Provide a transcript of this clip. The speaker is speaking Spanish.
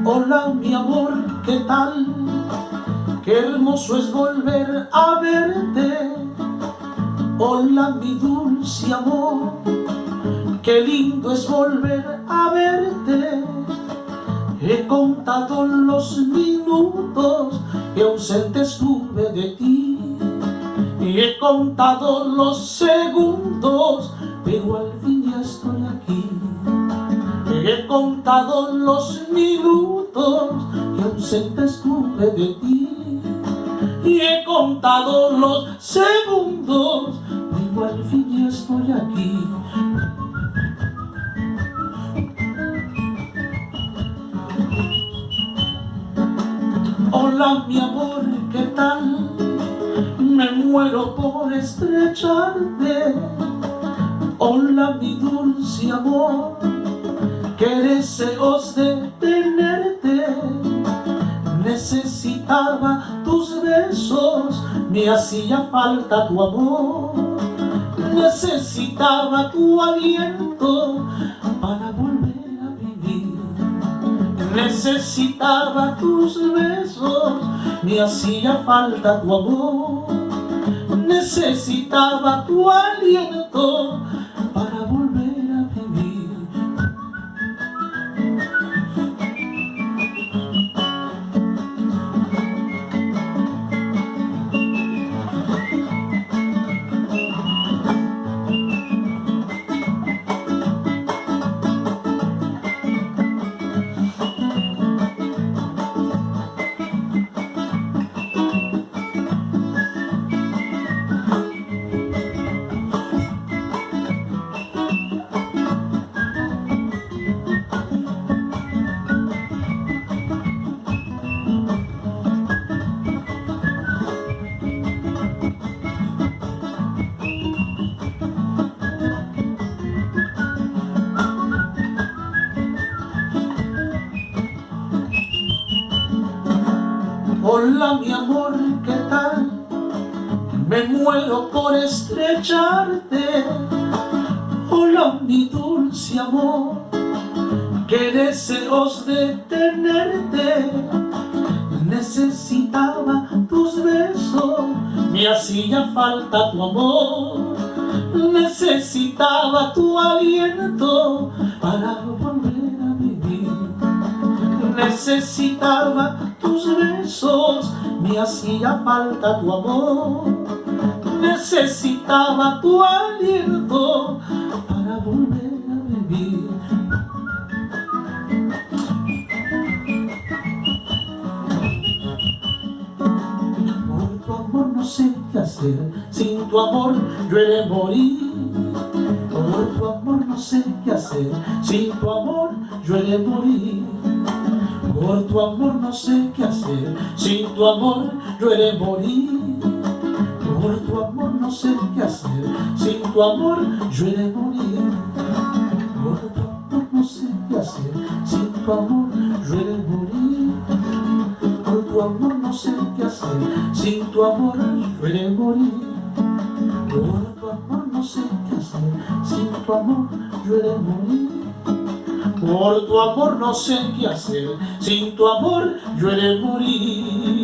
Hola mi amor, ¿qué tal? Qué hermoso es volver a verte. Hola mi dulce amor, qué lindo es volver a verte. He contado los minutos que ausente estuve de ti, y he contado los segundos, pero al fin ya estoy aquí. He contado los minutos que ausente estuve de ti, y he contado los segundos, pero al fin ya estoy aquí. Hola mi amor, ¿qué tal? Me muero por estrecharte. Hola mi dulce amor, qué deseos de tenerte. Necesitaba tus besos, me hacía falta tu amor. Necesitaba tu aliento para volver a vivir. Necesitaba tus besos, me hacía falta tu amor. Necesitaba tu aliento para volver a vivir. Hola mi amor, ¿qué tal? Me muero por estrecharte. Hola mi dulce amor, qué deseos de tenerte. Necesitaba tus besos, me hacía falta tu amor. Necesitaba tu aliento para volver a vivir. Necesitaba tus besos, me hacía falta tu amor. Necesitaba tu aliento para volver a vivir. Por tu amor no sé qué hacer, sin tu amor yo he de morir. Por tu amor no sé qué hacer, sin tu amor yo he de morir. Por tu amor no sé qué hacer, sin tu amor yo he de morir. Por tu amor no sé qué hacer, sin tu amor yo he de morir. Por tu amor no sé qué hacer, sin tu amor yo he de morir. Por tu amor no sé qué hacer, sin tu amor yo he de morir. Por tu amor no sé qué hacer, sin tu amor yo he de morir. Por tu amor no sé qué hacer, sin tu amor yo he de morir.